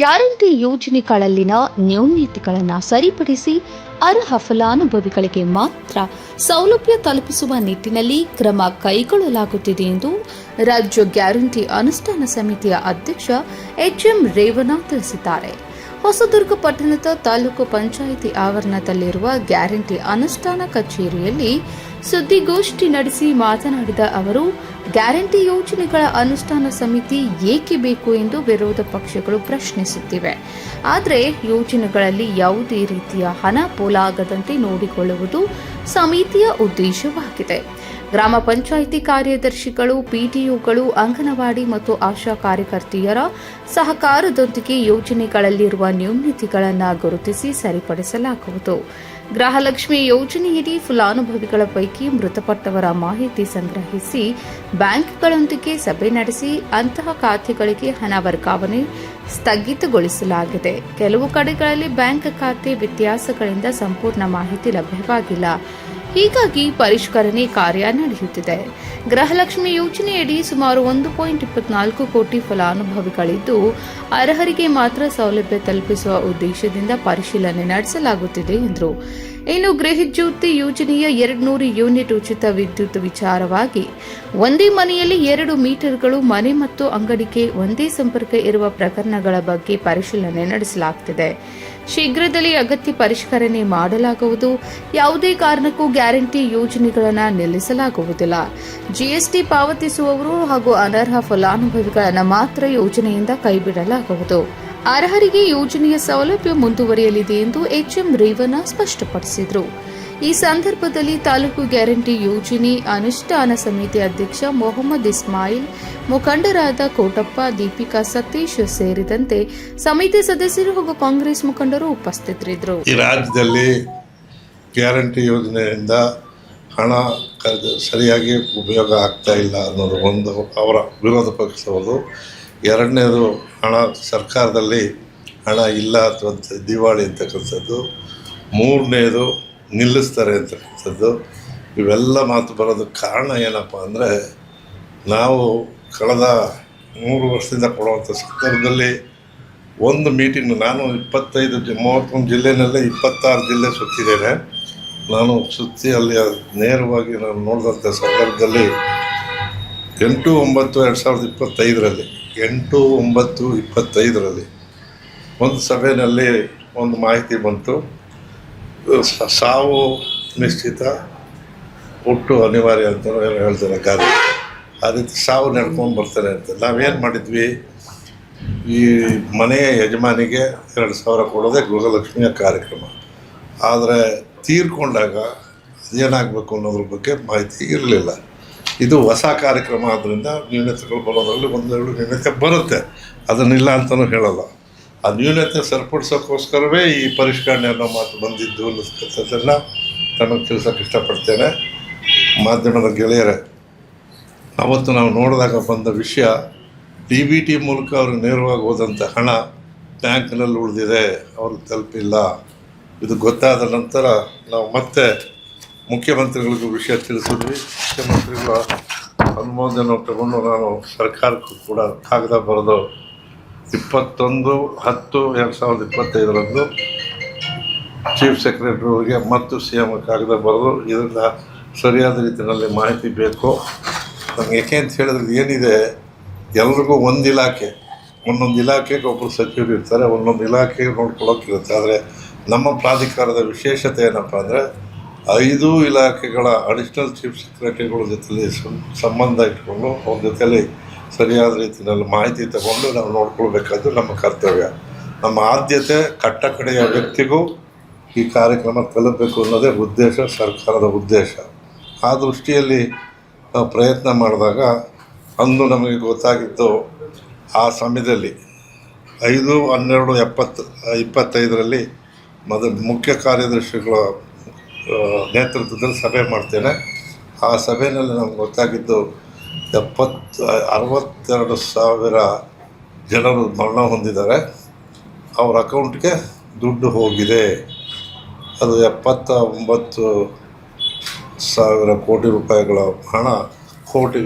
Guarantee ಯೋಜನೆಗಳಲ್ಲಿನ ನ್ಯೂನತೆಗಳನ್ನು ಸರಿಪಡಿಸಿ ಅರ್ಹ ಫಲಾನುಭವಿಗಳಿಗೆ ಮಾತ್ರ ಸೌಲಭ್ಯ ತಲುಪಿಸುವ ನಿಟ್ಟಿನಲ್ಲಿ ಕ್ರಮ ಕೈಗೊಳ್ಳಲಾಗುತ್ತಿದೆ ಎಂದು ರಾಜ್ಯ ಗ್ಯಾರಂಟಿ ಅನುಷ್ಠಾನ ಸಮಿತಿಯ ಅಧ್ಯಕ್ಷ ಎಚ್ಎಂ ರೇವಣ್ಣ ತಿಳಿಸಿದ್ದಾರೆ. ಹೊಸದುರ್ಗ ಪಟ್ಟಣದ ತಾಲೂಕು ಪಂಚಾಯಿತಿ ಆವರಣದಲ್ಲಿರುವ ಗ್ಯಾರಂಟಿ ಅನುಷ್ಠಾನ ಕಚೇರಿಯಲ್ಲಿ ಸುದ್ದಿಗೋಷ್ಠಿ ನಡೆಸಿ ಮಾತನಾಡಿದ ಅವರು, ಗ್ಯಾರಂಟಿ ಯೋಜನೆಗಳ ಅನುಷ್ಠಾನ ಸಮಿತಿ ಏಕೆ ಬೇಕು ಎಂದು ವಿರೋಧ ಪಕ್ಷಗಳು ಪ್ರಶ್ನಿಸುತ್ತಿವೆ. ಆದರೆ ಯೋಜನೆಗಳಲ್ಲಿ ಯಾವುದೇ ರೀತಿಯ ಹಣ ಪೋಲಾಗದಂತೆ ನೋಡಿಕೊಳ್ಳುವುದು ಸಮಿತಿಯ ಉದ್ದೇಶವಾಗಿದೆ. ಗ್ರಾಮ ಪಂಚಾಯಿತಿ ಕಾರ್ಯದರ್ಶಿಗಳು, ಪಿಡಿಒಗಳು, ಅಂಗನವಾಡಿ ಮತ್ತು ಆಶಾ ಕಾರ್ಯಕರ್ತೆಯರ ಸಹಕಾರದೊಂದಿಗೆ ಯೋಜನೆಗಳಲ್ಲಿರುವ ನ್ಯೂನತೆಗಳನ್ನು ಗುರುತಿಸಿ ಸರಿಪಡಿಸಲಾಗುವುದು. ಗೃಹಲಕ್ಷ್ಮಿ ಯೋಜನೆಯಡಿ ಫಲಾನುಭವಿಗಳ ಪೈಕಿ ಮೃತಪಟ್ಟವರ ಮಾಹಿತಿ ಸಂಗ್ರಹಿಸಿ ಬ್ಯಾಂಕ್ಗಳೊಂದಿಗೆ ಸಭೆ ನಡೆಸಿ ಅಂತಹ ಖಾತೆಗಳಿಗೆ ಹಣ ವರ್ಗಾವಣೆ ಸ್ಥಗಿತಗೊಳಿಸಲಾಗಿದೆ. ಕೆಲವು ಕಡೆಗಳಲ್ಲಿ ಬ್ಯಾಂಕ್ ಖಾತೆ ವ್ಯತ್ಯಾಸಗಳಿಂದ ಸಂಪೂರ್ಣ ಮಾಹಿತಿ ಲಭ್ಯವಾಗಿಲ್ಲ. ಹೀಗಾಗಿ ಪರಿಷ್ಕರಣೆ ಕಾರ್ಯ ನಡೆಯುತ್ತಿದೆ. ಗೃಹಲಕ್ಷ್ಮಿ ಯೋಜನೆಯಡಿ ಸುಮಾರು 1.24 ಕೋಟಿ ಫಲಾನುಭವಿಗಳಿದ್ದು, ಅರ್ಹರಿಗೆ ಮಾತ್ರ ಸೌಲಭ್ಯ ತಲುಪಿಸುವ ಉದ್ದೇಶದಿಂದ ಪರಿಶೀಲನೆ ನಡೆಸಲಾಗುತ್ತಿದೆ ಎಂದರು. ಇನ್ನು ಗೃಹಜ್ಯೋತಿ ಯೋಜನೆಯ 200 ಯೂನಿಟ್ ಉಚಿತ ವಿದ್ಯುತ್ ವಿಚಾರವಾಗಿ ಒಂದೇ ಮನೆಯಲ್ಲಿ 2 ಮೀಟರ್ಗಳು ಮನೆ ಮತ್ತು ಅಂಗಡಿಗೆ ಒಂದೇ ಸಂಪರ್ಕ ಇರುವ ಪ್ರಕರಣಗಳ ಬಗ್ಗೆ ಪರಿಶೀಲನೆ ನಡೆಸಲಾಗುತ್ತಿದೆ. ಶೀಘ್ರದಲ್ಲೇ ಅಗತ್ಯ ಪರಿಷ್ಕರಣೆ ಮಾಡಲಾಗುವುದು. ಯಾವುದೇ ಕಾರಣಕ್ಕೂ ಗ್ಯಾರಂಟಿ ಯೋಜನೆಗಳನ್ನು ನಿಲ್ಲಿಸಲಾಗುವುದಿಲ್ಲ. ಜಿಎಸ್ಟಿ ಪಾವತಿಸುವವರು ಹಾಗೂ ಅನರ್ಹ ಫಲಾನುಭವಿಗಳನ್ನು ಮಾತ್ರ ಯೋಜನೆಯಿಂದ ಕೈಬಿಡಲಾಗುವುದು. ಅರ್ಹರಿಗೆ ಯೋಜನೆಯ ಸೌಲಭ್ಯ ಮುಂದುವರಿಯಲಿದೆ ಎಂದು ಎಚ್ಎಂ ರೇವಣ್ಣ ಸ್ಪಷ್ಟಪಡಿಸಿದರು. ಈ ಸಂದರ್ಭದಲ್ಲಿ ತಾಲೂಕು ಗ್ಯಾರಂಟಿ ಯೋಜನೆ ಅನುಷ್ಠಾನ ಸಮಿತಿ ಅಧ್ಯಕ್ಷ ಮೊಹಮ್ಮದ್ ಇಸ್ಮಾಯಿಲ್, ಮುಖಂಡರಾದ ಕೋಟಪ್ಪ, ದೀಪಿಕಾ, ಸತೀಶ್ ಸೇರಿದಂತೆ ಸಮಿತಿ ಸದಸ್ಯರು ಹಾಗೂ ಕಾಂಗ್ರೆಸ್ ಮುಖಂಡರು ಉಪಸ್ಥಿತರಿದ್ದರು. ಈ ರಾಜ್ಯದಲ್ಲಿ ಗ್ಯಾರಂಟಿ ಯೋಜನೆಯಿಂದ ಹಣ ಸರಿಯಾಗಿ ಉಪಯೋಗ ಆಗ್ತಾ ಇಲ್ಲ ಅನ್ನೋದು ಒಂದು ಅವರ ವಿರೋಧ ಪಕ್ಷದವರು. ಎರಡನೇದು, ಹಣ ಸರ್ಕಾರದಲ್ಲಿ ಹಣ ಇಲ್ಲ ಅಥವಾ ದಿವಾಳಿ ಅಂತಕ್ಕಂಥದ್ದು. ಮೂರನೇದು, ನಿಲ್ಲಿಸ್ತಾರೆ ಅಂತಕ್ಕಂಥದ್ದು. ಇವೆಲ್ಲ ಮಾತು ಬರೋದಕ್ಕೆ ಕಾರಣ ಏನಪ್ಪ ಅಂದರೆ, ನಾವು ಕಳೆದ 3 ವರ್ಷದಿಂದ ಕೊಡುವಂಥ ಸಂದರ್ಭದಲ್ಲಿ ಒಂದು ಮೀಟಿಂಗ್, ನಾನು 31 ಜಿಲ್ಲೆಯಲ್ಲೇ 26 ಜಿಲ್ಲೆ ಸುತ್ತಿದ್ದೇನೆ. ನಾನು ಸುತ್ತಿ ಅಲ್ಲಿ ನೇರವಾಗಿ ನಾನು ನೋಡಿದಂಥ ಸಂದರ್ಭದಲ್ಲಿ 8/9/2025 8/9/25 ಒಂದು ಸಭೆಯಲ್ಲಿ ಒಂದು ಮಾಹಿತಿ ಬಂತು. ಸಾವು ನಿಶ್ಚಿತ, ಹುಟ್ಟು ಅನಿವಾರ್ಯ ಅಂತ ಹೇಳ್ತಾರೆ ಗಾದೆ. ಆ ರೀತಿ ಸಾವು ನಡ್ಕೊಂಡು ಬರ್ತಾರೆ ಅಂತ ನಾವೇನು ಮಾಡಿದ್ವಿ, ಈ ಮನೆಯ ಯಜಮಾನಿಗೆ 2,000 ಕೊಡೋದೇ ಗೃಹಲಕ್ಷ್ಮಿಯ ಕಾರ್ಯಕ್ರಮ. ಆದರೆ ತೀರ್ಕೊಂಡಾಗ ಅದೇನಾಗಬೇಕು ಅನ್ನೋದ್ರ ಬಗ್ಗೆ ಮಾಹಿತಿ ಇರಲಿಲ್ಲ. ಇದು ಹೊಸ ಕಾರ್ಯಕ್ರಮ ಆದ್ದರಿಂದ ನ್ಯೂನತೆಗಳು ಬರೋದ್ರಲ್ಲಿ 1-2 ನ್ಯೂನತೆ ಬರುತ್ತೆ, ಅದನ್ನಿಲ್ಲ ಅಂತಲೂ ಹೇಳಲ್ಲ. ಆ ನ್ಯೂನತೆ ಸರಿಪಡಿಸೋಕ್ಕೋಸ್ಕರವೇ ಈ ಪರಿಷ್ಕರಣೆ ಅನ್ನೋ ಮಾತು ಬಂದಿದ್ದು ಅನ್ನೋದನ್ನು ತಮಗೆ ತಿಳಿಸೋಕೆ ಇಷ್ಟಪಡ್ತೇನೆ. ಮಾಧ್ಯಮದ ಗೆಳೆಯರೇ, ಅವತ್ತು ನಾವು ನೋಡಿದಾಗ ಬಂದ ವಿಷಯ, DBT ಮೂಲಕ ಅವ್ರಿಗೆ ನೇರವಾಗಿ ಹೋದಂಥ ಹಣ ಬ್ಯಾಂಕ್ನಲ್ಲಿ ಉಳಿದಿದೆ, ಅವ್ರಿಗೆ ತಲುಪಿಲ್ಲ. ಇದು ಗೊತ್ತಾದ ನಂತರ ನಾವು ಮತ್ತೆ ಮುಖ್ಯಮಂತ್ರಿಗಳಿಗೂ ವಿಷಯ ತಿಳಿಸಿದ್ವಿ. ಮುಖ್ಯಮಂತ್ರಿಗಳ ಅನುಮೋದನೆ ತಗೊಂಡು ನಾನು ಸರ್ಕಾರಕ್ಕೂ ಕೂಡ ಕಾಗದ ಬರೆದು 21/10/2025 ಚೀಫ್ ಸೆಕ್ರೆಟರಿಯವರಿಗೆ ಮತ್ತು CM ಕಾಗದ ಬರೆದು ಇದರಿಂದ ಸರಿಯಾದ ರೀತಿಯಲ್ಲಿ ಮಾಹಿತಿ ಬೇಕು ನಮಗೆ. ಏಕೆ ಅಂತ ಹೇಳಿದ್ರೆ ಏನಿದೆ, ಎಲ್ರಿಗೂ ಒಂದೊಂದು ಇಲಾಖೆಗೆ ಒಬ್ಬರು ಸಚಿವರು ಇರ್ತಾರೆ, ಒಂದೊಂದು ಇಲಾಖೆಗೆ ನೋಡ್ಕೊಳ್ಳೋಕ್ಕಿರುತ್ತೆ. ಆದರೆ ನಮ್ಮ ಪ್ರಾಧಿಕಾರದ ವಿಶೇಷತೆ ಏನಪ್ಪ ಅಂದರೆ, 5 ಇಲಾಖೆಗಳ ಅಡಿಷ್ನಲ್ ಚೀಫ್ ಸೆಕ್ರೆಟರಿಗಳ ಜೊತೆಲಿ ಸಂಬಂಧ ಇಟ್ಕೊಂಡು ಅವ್ರ ಜೊತೆಲಿ ಸರಿಯಾದ ರೀತಿಯಲ್ಲಿ ಮಾಹಿತಿ ತಗೊಂಡು ನಾವು ನೋಡ್ಕೊಳ್ಬೇಕಾದ್ದು ನಮ್ಮ ಕರ್ತವ್ಯ. ನಮ್ಮ ಆದ್ಯತೆ ಕಟ್ಟಕಡೆಯ ವ್ಯಕ್ತಿಗೂ ಈ ಕಾರ್ಯಕ್ರಮ ತಲುಪಬೇಕು ಅನ್ನೋದೇ ಉದ್ದೇಶ, ಸರ್ಕಾರದ ಉದ್ದೇಶ. ಆ ದೃಷ್ಟಿಯಲ್ಲಿ ನಾವು ಪ್ರಯತ್ನ ಮಾಡಿದಾಗ ಅಂದು ನಮಗೆ ಗೊತ್ತಾಗಿದ್ದು, ಆ ಸಮಯದಲ್ಲಿ 5/12/25 ಮುಖ್ಯ ಕಾರ್ಯದರ್ಶಿಗಳ ನೇತೃತ್ವದಲ್ಲಿ ಸಭೆ ಮಾಡ್ತೇನೆ. ಆ ಸಭೆಯಲ್ಲಿ ನಮ್ಗೆ ಗೊತ್ತಾಗಿದ್ದು 62,000 ಜನರು ಮರಣ ಹೊಂದಿದ್ದಾರೆ. ಅವ್ರ ಅಕೌಂಟ್ಗೆ ದುಡ್ಡು ಹೋಗಿದೆ. ಅದು 79,000 ಕೋಟಿ ರೂಪಾಯಿಗಳ ಹಣ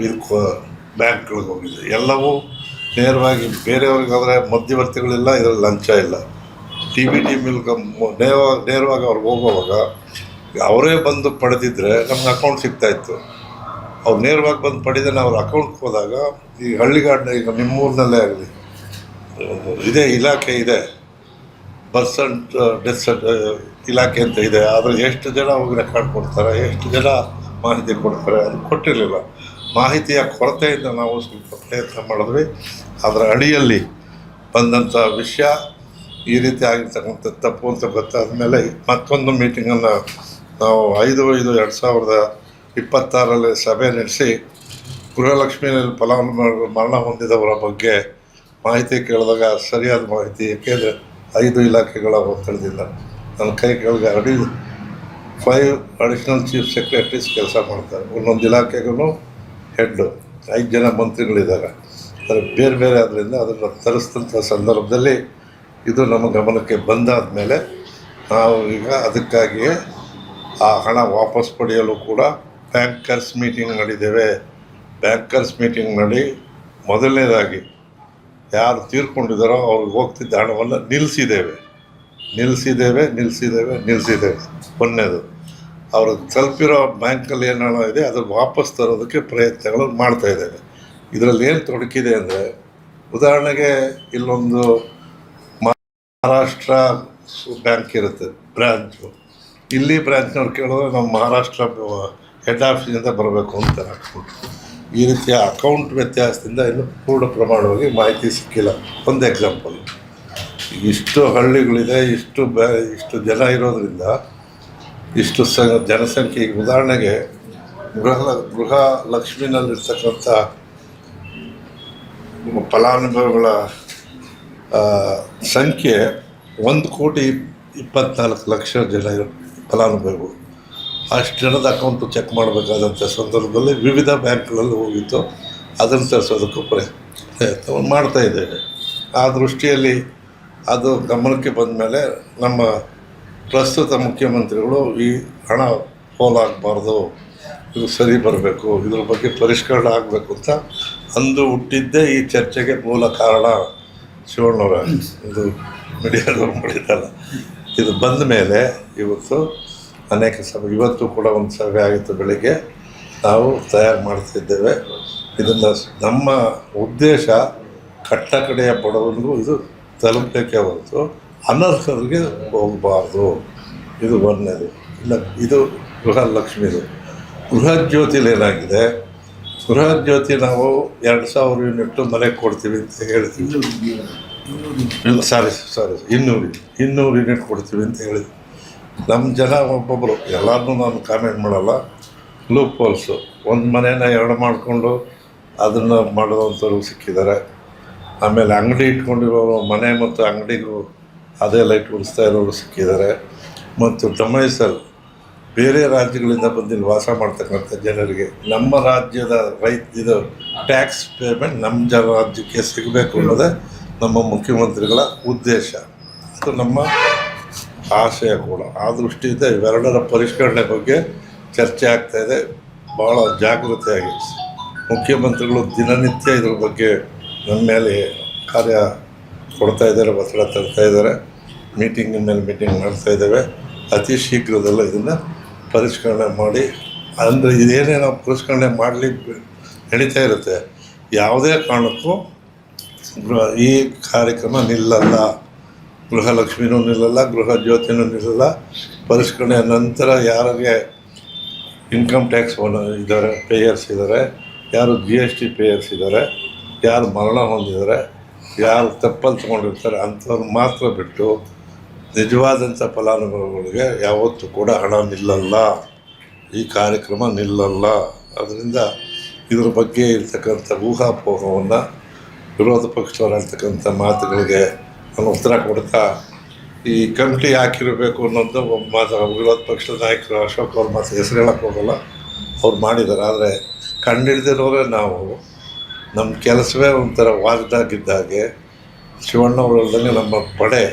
ಬ್ಯಾಂಕ್ಗಳಿಗೆ ಹೋಗಿದೆ. ಎಲ್ಲವೂ ನೇರವಾಗಿ ಬೇರೆಯವ್ರಿಗಾದರೆ ಮಧ್ಯವರ್ತಿಗಳಿಲ್ಲ, ಇದರಲ್ಲಿ ಲಂಚ ಇಲ್ಲ. ಟಿ ಬಿ ಟಿ ಮಿಲ್ಕ ನೇರವಾಗಿ ಅವ್ರಿಗೆ ಹೋಗುವಾಗ ಅವರೇ ಬಂದು ಪಡೆದಿದ್ದರೆ ನಮ್ಗೆ ಅಕೌಂಟ್ ಸಿಗ್ತಾಯಿತ್ತು. ಅವ್ರು ನೇರವಾಗಿ ಬಂದು ಪಡೆದೇ ಅವ್ರ ಅಕೌಂಟ್ಗೆ ಹೋದಾಗ ಈ ಹಳ್ಳಿಗಾಡಿನ ಈಗ ನಿಮ್ಮೂರಿನಲ್ಲೇ ಆಗಲಿ ಇದೇ ಇಲಾಖೆ ಇದೆ, ಬರ್ಸೆಂಟ್ ಡೆತ್ ಇಲಾಖೆ ಅಂತ ಇದೆ. ಆದರೆ ಎಷ್ಟು ಜನ ಅವ್ರಿಗೆ ರೆಕಾರ್ಡ್ ಕೊಡ್ತಾರೆ, ಎಷ್ಟು ಜನ ಮಾಹಿತಿ ಕೊಡ್ತಾರೆ, ಅದು ಕೊಟ್ಟಿರಲಿಲ್ಲ. ಮಾಹಿತಿಯ ಕೊರತೆಯಿಂದ ನಾವು ಸ್ವಲ್ಪ ಪ್ರಯತ್ನ ಮಾಡಿದ್ವಿ. ಅದರ ಅಡಿಯಲ್ಲಿ ಬಂದಂಥ ವಿಷಯ ಈ ರೀತಿ ಆಗಿರ್ತಕ್ಕಂಥ ತಪ್ಪು ಅಂತ ಗೊತ್ತಾದ ಮೇಲೆ ಮತ್ತೊಂದು ಮೀಟಿಂಗನ್ನು ನಾವು 5/5/2026 ಸಭೆ ನಡೆಸಿ ಗೃಹಲಕ್ಷ್ಮಿಯಲ್ಲಿ ಫಲಾನುಭವಿಗಳು ಮರಣ ಹೊಂದಿದವರ ಬಗ್ಗೆ ಮಾಹಿತಿ ಕೇಳಿದಾಗ ಸರಿಯಾದ ಮಾಹಿತಿ, ಏಕೆಂದರೆ 5 ಇಲಾಖೆಗಳ ಒತ್ತಡದಿಂದ ನನ್ನ ಕೈ ಕೆಳಗೆ 5 ಅಡಿಷ್ನಲ್ ಚೀಫ್ ಸೆಕ್ರೆಟರೀಸ್ ಕೆಲಸ ಮಾಡ್ತಾರೆ. ಒಂದೊಂದು ಇಲಾಖೆಗೂ ಹೆಡ್ಡು 5 ಜನ ಮಂತ್ರಿಗಳಿದ್ದಾರೆ. ಆದರೆ ಬೇರೆ ಬೇರೆ ಆದ್ದರಿಂದ ಅದನ್ನು ತರಿಸಿದಂಥ ಸಂದರ್ಭದಲ್ಲಿ ಇದು ನಮ್ಮ ಗಮನಕ್ಕೆ ಬಂದಾದ ಮೇಲೆ ನಾವು ಈಗ ಅದಕ್ಕಾಗಿಯೇ ಆ ಹಣ ವಾಪಸ್ ಪಡೆಯಲು ಕೂಡ ಬ್ಯಾಂಕರ್ಸ್ ಮೀಟಿಂಗ್ ಮಾಡಿದ್ದೇವೆ. ಬ್ಯಾಂಕರ್ಸ್ ಮೀಟಿಂಗ್ ಮಾಡಿ ಮೊದಲನೇದಾಗಿ ಯಾರು ತೀರ್ಕೊಂಡಿದ್ದಾರೋ ಅವ್ರಿಗೆ ಹೋಗ್ತಿದ್ದ ಹಣವನ್ನು ನಿಲ್ಲಿಸಿದ್ದೇವೆ. ಒಂದನೇದು ಅವರು ತಲುಪಿರೋ ಬ್ಯಾಂಕಲ್ಲಿ ಏನು ಹಣ ಇದೆ ಅದನ್ನು ವಾಪಸ್ ತರೋದಕ್ಕೆ ಪ್ರಯತ್ನಗಳನ್ನು ಮಾಡ್ತಾಯಿದ್ದೇವೆ. ಇದರಲ್ಲಿ ಏನು ತೊಡಕಿದೆ ಅಂದರೆ, ಉದಾಹರಣೆಗೆ ಇಲ್ಲೊಂದು ಮಹಾರಾಷ್ಟ್ರ ಬ್ಯಾಂಕ್ ಇರುತ್ತೆ ಬ್ರ್ಯಾಂಚು, ಇಲ್ಲಿ ಬ್ರ್ಯಾಂಚ್ನವ್ರು ಕೇಳಿದ್ರೆ ನಾವು ಮಹಾರಾಷ್ಟ್ರ ಹೆಡ್ ಆಫೀಸಿಂದ ಬರಬೇಕು ಅಂತ ಹಾಕ್ಬಿಟ್ಟು ಈ ರೀತಿಯ ಅಕೌಂಟ್ ವ್ಯತ್ಯಾಸದಿಂದ ಇನ್ನೂ ಪೂರ್ಣ ಪ್ರಮಾಣವಾಗಿ ಮಾಹಿತಿ ಸಿಕ್ಕಿಲ್ಲ. ಒಂದು ಎಕ್ಸಾಂಪಲ್, ಇಷ್ಟು ಹಳ್ಳಿಗಳಿದೆ, ಇಷ್ಟು ಜನ ಇರೋದ್ರಿಂದ ಇಷ್ಟು ಜನಸಂಖ್ಯೆ. ಈಗ ಉದಾಹರಣೆಗೆ ಗೃಹ ಲಕ್ಷ್ಮಿನಲ್ಲಿರ್ತಕ್ಕಂಥ ಫಲಾನುಭವಿಗಳ ಸಂಖ್ಯೆ 1,24,00,000 ಜನ ಫಲಾನುಭವಿಗಳು. ಅಷ್ಟು ಜನದ ಅಕೌಂಟು ಚೆಕ್ ಮಾಡಬೇಕಾದಂಥ ಸಂದರ್ಭದಲ್ಲಿ ವಿವಿಧ ಬ್ಯಾಂಕ್ಗಳಲ್ಲಿ ಹೋಗಿತ್ತು. ಅದನ್ನು ತರಿಸೋದಕ್ಕೂ ಪ್ರಯತ್ನ ಮಾಡ್ತಾಯಿದ್ದೇವೆ. ಆ ದೃಷ್ಟಿಯಲ್ಲಿ ಅದು ಗಮನಕ್ಕೆ ಬಂದ ಮೇಲೆ ನಮ್ಮ ಪ್ರಸ್ತುತ ಮುಖ್ಯಮಂತ್ರಿಗಳು ಈ ಹಣ ಪೋಲಾಗಬಾರ್ದು, ಇದು ಸರಿ ಬರಬೇಕು, ಇದ್ರ ಬಗ್ಗೆ ಪರಿಷ್ಕರಣೆ ಆಗಬೇಕು ಅಂತ ಅಂದು ಹುಟ್ಟಿದ್ದೇ ಈ ಚರ್ಚೆಗೆ ಮೂಲ ಕಾರಣ. ಶಿವಣ್ಣವರ ಇದು ಮೀಡಿಯಾದವ್ರು ಮಾಡಿದ್ದಲ್ಲ. ಇದು ಬಂದ ಮೇಲೆ ಇವತ್ತು ಅನೇಕ ಸಭೆ, ಇವತ್ತು ಕೂಡ ಒಂದು ಸಭೆ ಆಗಿತ್ತು ಬೆಳಿಗ್ಗೆ, ನಾವು ತಯಾರು ಮಾಡ್ತಿದ್ದೇವೆ. ಇದನ್ನು ನಮ್ಮ ಉದ್ದೇಶ ಕಟ್ಟ ಕಡೆಯ ಬಡವನಿಗೂ ಇದು ತಲುಪಬೇಕೇ ಹೊರತು ಅನರ್ಹರಿಗೆ ಹೋಗಬಾರ್ದು. ಇದು ಒಂದನೇದು. ಇಲ್ಲ, ಇದು ಗೃಹಲಕ್ಷ್ಮಿದು. ಗೃಹಜ್ಯೋತಿಲಿ ಏನಾಗಿದೆ, ಗೃಹಜ್ಯೋತಿ ನಾವು 2,000 ಯೂನಿಟ್ಟು ಮನೆಗೆ ಕೊಡ್ತೀವಿ ಅಂತ ಹೇಳ್ತೀವಿ. ಸಾರಿ 200 ಯೂನಿಟ್ ಕೊಡ್ತೀವಿ ಅಂತ ಹೇಳಿದ್ವಿ. ನಮ್ಮ ಜನ ಒಬ್ಬೊಬ್ಬರು, ಎಲ್ಲರನ್ನೂ ನಾನು ಕಾಮೆಂಟ್ ಮಾಡಲ್ಲ, ಲೂಪ್ ಹೋಲ್ಸು, ಒಂದು ಮನೇನ 2 ಮಾಡಿಕೊಂಡು ಅದನ್ನು ಮಾಡೋವಂಥವ್ರು ಸಿಕ್ಕಿದ್ದಾರೆ. ಆಮೇಲೆ ಅಂಗಡಿ ಇಟ್ಕೊಂಡಿರೋರು ಮನೆ ಮತ್ತು ಅಂಗಡಿಗೂ ಅದೇ ಲೈಟ್ ಉಳಿಸ್ತಾ ಇರೋರು ಸಿಕ್ಕಿದ್ದಾರೆ. ಮತ್ತು ಡೊಮೈಸಲ್ ಬೇರೆ ರಾಜ್ಯಗಳಿಂದ ಬಂದಿಲ್ಲಿ ವಾಸ ಮಾಡ್ತಕ್ಕಂಥ ಜನರಿಗೆ ನಮ್ಮ ರಾಜ್ಯದ ಇದು ಟ್ಯಾಕ್ಸ್ ಪೇಮೆಂಟ್ ನಮ್ಮ ರಾಜ್ಯಕ್ಕೆ ಸಿಗಬೇಕು ಅನ್ನೋದೇ ನಮ್ಮ ಮುಖ್ಯಮಂತ್ರಿಗಳ ಉದ್ದೇಶ. ಅದು ನಮ್ಮ ಆಶಯ ಕೂಡ. ಆ ದೃಷ್ಟಿಯಿಂದ ಇವೆರಡರ ಪರಿಷ್ಕರಣೆ ಬಗ್ಗೆ ಚರ್ಚೆ ಆಗ್ತಾಯಿದೆ. ಭಾಳ ಜಾಗೃತಿಯಾಗಿ ಮುಖ್ಯಮಂತ್ರಿಗಳು ದಿನನಿತ್ಯ ಇದ್ರ ಬಗ್ಗೆ ನಮ್ಮ ಮೇಲೆ ಕಾರ್ಯ ಕೊಡ್ತಾಯಿದ್ದಾರೆ, ಒತ್ತಡ ತರ್ತಾಯಿದ್ದಾರೆ. ಮೀಟಿಂಗಿನ ಮೇಲೆ ಮೀಟಿಂಗ್ ಮಾಡ್ತಾಯಿದ್ದೇವೆ. ಅತಿ ಶೀಘ್ರದಲ್ಲೇ ಇದನ್ನು ಪರಿಷ್ಕರಣೆ ಮಾಡಿ, ಅಂದರೆ ಇದೇನೇ ನಾವು ಪರಿಷ್ಕರಣೆ ಮಾಡಲಿಕ್ಕೆ ನಡೀತಾ ಇರುತ್ತೆ. ಯಾವುದೇ ಕಾರಣಕ್ಕೂ ಈ ಕಾರ್ಯಕ್ರಮ ನಿಲ್ಲಲ್ಲ. ಗೃಹಲಕ್ಷ್ಮಿನೂ ನಿಲ್ಲಲ್ಲ, ಗೃಹ ಜ್ಯೋತಿನೂ ನಿಲ್ಲಲ್ಲ. ಪರಿಷ್ಕರಣೆಯ ನಂತರ ಯಾರಿಗೆ ಇನ್ಕಮ್ ಟ್ಯಾಕ್ಸ್ ಇದ್ದಾರೆ, ಪೇಯರ್ಸ್ ಇದ್ದಾರೆ, ಯಾರು GST ಪೇಯರ್ಸ್ ಇದ್ದಾರೆ, ಯಾರು ಮರಣ ಹೊಂದಿದ್ದಾರೆ, ಯಾರು ತಪ್ಪಲ್ಲಿ ತೊಗೊಂಡಿರ್ತಾರೆ ಅಂಥವ್ರು ಮಾತ್ರ ಬಿಟ್ಟು ನಿಜವಾದಂಥ ಫಲಾನುಭವಿಗಳಿಗೆ ಯಾವತ್ತೂ ಕೂಡ ಹಣ ನಿಲ್ಲಲ್ಲ, ಈ ಕಾರ್ಯಕ್ರಮ ನಿಲ್ಲಲ್ಲ. ಅದರಿಂದ ಇದ್ರ ಬಗ್ಗೆ ಇರ್ತಕ್ಕಂಥ ಊಹಾಪೋಹವನ್ನು ವಿರೋಧ ಪಕ್ಷದವ್ರು ಹೇಳ್ತಕ್ಕಂಥ ಮಾತುಗಳಿಗೆ ನಾನು ಉತ್ತರ ಕೊಡ್ತಾ, ಈ ಕಮಿಟಿ ಹಾಕಿರಬೇಕು ಅನ್ನೋದು ಮಾತು ವಿರೋಧ ಪಕ್ಷದ ನಾಯಕರು ಅಶೋಕ್ ಅವ್ರ ಮಾತು ಹೆಸರು ಹೇಳಕ್ಕೆ ಹೋಗಲ್ಲ, ಅವ್ರು ಮಾಡಿದ್ದಾರೆ. ಆದರೆ ಕಂಡಿಡ್ದಿರೋರೇ ನಾವು. ನಮ್ಮ ಕೆಲಸವೇ ಒಂಥರ ವಾಗ್ದಾಗಿದ್ದಾಗೆ. ಶಿವಣ್ಣವ್ರು ಹೇಳ್ದಂಗೆ ನಮ್ಮ ಪಡೆ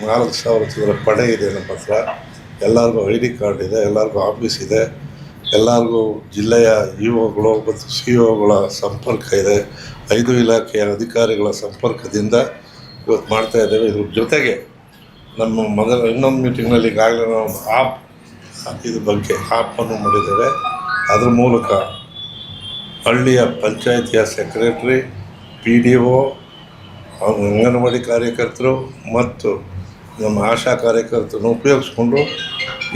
4,000 ಚಿಲ್ಲರೆ ಪಡೆ ಇದೆ ನಮ್ಮ ಹತ್ರ. ಎಲ್ಲರಿಗೂ ID ಕಾರ್ಡ್ ಇದೆ, ಎಲ್ಲರಿಗೂ ಆಫೀಸ್ ಇದೆ. ಎಲ್ಲರಿಗೂ ಜಿಲ್ಲೆಯ ಇಒಗಳು ಮತ್ತು ಸಿ ಒಗಳ ಸಂಪರ್ಕ ಇದೆ. 5 ಇಲಾಖೆಯ ಅಧಿಕಾರಿಗಳ ಸಂಪರ್ಕದಿಂದ ಇವತ್ತು ಮಾಡ್ತಾಯಿದ್ದೇವೆ. ಇದ್ರ ಜೊತೆಗೆ ನಮ್ಮ ಇನ್ನೊಂದು ಮೀಟಿಂಗ್ನಲ್ಲಿ ಈಗಾಗಲೇ ನಾವು ಇದ್ರ ಬಗ್ಗೆ ಆ್ಯಪನ್ನು ಮಾಡಿದ್ದೇವೆ. ಅದ್ರ ಮೂಲಕ ಹಳ್ಳಿಯ ಪಂಚಾಯಿತಿಯ ಸೆಕ್ರೆಟ್ರಿ, PDO, ಅಂಗನವಾಡಿ ಕಾರ್ಯಕರ್ತರು ಮತ್ತು ನಮ್ಮ ಆಶಾ ಕಾರ್ಯಕರ್ತರನ್ನು ಉಪಯೋಗಿಸ್ಕೊಂಡು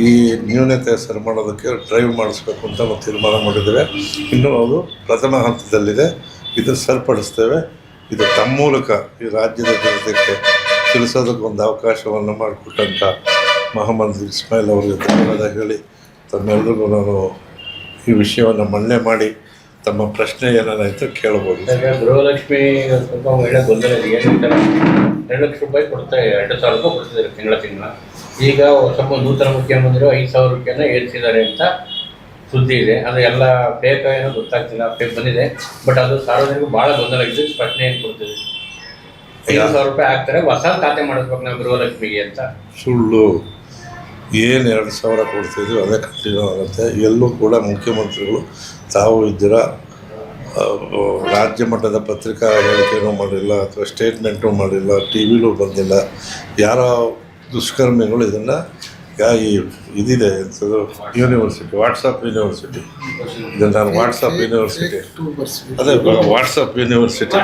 ಈ ನ್ಯೂನತೆ ಸರಿ ಮಾಡೋದಕ್ಕೆ ಡ್ರೈವ್ ಮಾಡಿಸ್ಬೇಕು ಅಂತ ನಾವು ತೀರ್ಮಾನ ಮಾಡಿದ್ದೇವೆ. ಇನ್ನೂ ಅದು ಪ್ರಥಮ ಹಂತದಲ್ಲಿದೆ. ಇದನ್ನು ಸರಿಪಡಿಸ್ತೇವೆ. ಇದು ತಮ್ಮ ಮೂಲಕ ಈ ರಾಜ್ಯದ ಜನತೆಗೆ ತಿಳಿಸೋದಕ್ಕೊಂದು ಅವಕಾಶವನ್ನು ಮಾಡಿಕೊಟ್ಟಂಥ ಮೊಹಮ್ಮದ್ ಇಸ್ಮಾಯಿಲ್ ಅವರಿಗೆ ಧನ್ಯವಾದ ಹೇಳಿ ತಮ್ಮೆಲ್ಲರಿಗೂ ನಾನು ಈ ವಿಷಯವನ್ನು ಮನ್ನಣೆ ಮಾಡಿ ತಮ್ಮ ಪ್ರಶ್ನೆ ಏನಾಯ್ತು ಕೇಳ್ಬೋದು. ಗೃಹಲಕ್ಷ್ಮಿ ಸ್ವಲ್ಪ ಒಳ್ಳೆ ಗೊಂದಲ ಇದೆ. 2 ಲಕ್ಷ ರೂಪಾಯಿ ಕೊಡ್ತಾ 2,000 ರೂಪಾಯಿ ಕೊಡ್ತಿದ್ದಾರೆ ತಿಂಗಳ. ಈಗ ಸ್ವಲ್ಪ ನೂತನ ಮುಖ್ಯಮಂತ್ರಿಗಳು 5,000 ರೂಪಾಯಿನ ಏರಿಸಿದ್ದಾರೆ ಅಂತ ಸುದ್ದಿ ಇದೆ. ಅದು ಎಲ್ಲ ಫೇಕ್ ಏನೋ ಗೊತ್ತಾಗ್ತಿಲ್ಲ, ಫೇಕ್ ಬಂದಿದೆ. ಬಟ್ ಅದು ಸಾರ್ವಜನಿಕರು ಭಾಳ ಗೊಂದಲ ಇದ್ದು ಪ್ರಶ್ನೆ ಏನು ಕೊಡ್ತಿದೆ, 5,000 ರೂಪಾಯಿ ಹಾಕ್ತಾರೆ, ಹೊಸ ಖಾತೆ ಮಾಡಿಸ್ಬೇಕು ನಾವು ಗೃಹಲಕ್ಷ್ಮಿಗೆ ಅಂತ. ಸುಳ್ಳು. ಏನು 2,000 ಕೊಡ್ತಿದ್ವಿ ಅದೇ ಕಂಟಿನ್ಯೂ ಆಗುತ್ತೆ. ಎಲ್ಲೂ ಕೂಡ ಮುಖ್ಯಮಂತ್ರಿಗಳು ತಾವು ಇದ್ದೀರ ರಾಜ್ಯ ಮಟ್ಟದ ಪತ್ರಿಕಾ ಹೇಳಿಕೆನೂ ಮಾಡಿಲ್ಲ ಅಥವಾ ಸ್ಟೇಟ್ಮೆಂಟು ಮಾಡಿಲ್ಲ, TV ಬಂದಿಲ್ಲ. ಯಾರೋ ದುಷ್ಕರ್ಮಿಗಳು ಇದನ್ನು ಇದಿದೆ ಯೂನಿವರ್ಸಿಟಿ, ವಾಟ್ಸಪ್ ಯೂನಿವರ್ಸಿಟಿ, ಇದನ್ನು ನಾನು ವಾಟ್ಸಪ್ ಯೂನಿವರ್ಸಿಟಿ ವಾಟ್ಸಪ್ ಯೂನಿವರ್ಸಿಟಿ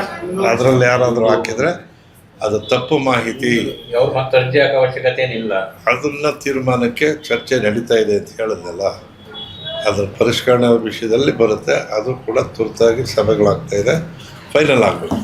ಅದರಲ್ಲಿ ಯಾರಾದರೂ ಹಾಕಿದರೆ ಅದು ತಪ್ಪು ಮಾಹಿತಿ. ಅವ್ರು ಮತ್ತೆ ಅರ್ಜಿ ಹಾಕೋ ಅವಶ್ಯಕತೆ ಏನಿಲ್ಲ. ಅದನ್ನ ತೀರ್ಮಾನಕ್ಕೆ ಚರ್ಚೆ ನಡೀತಾ ಇದೆ ಅಂತ ಹೇಳಿದ್ನಲ್ಲ, ಅದರ ಪರಿಷ್ಕರಣೆ ವಿಷಯದಲ್ಲಿ ಬರುತ್ತೆ. ಅದು ಕೂಡ ತುರ್ತಾಗಿ ಸಭೆಗಳಾಗ್ತಾಯಿದೆ, ಫೈನಲ್ ಆಗಬೇಕು.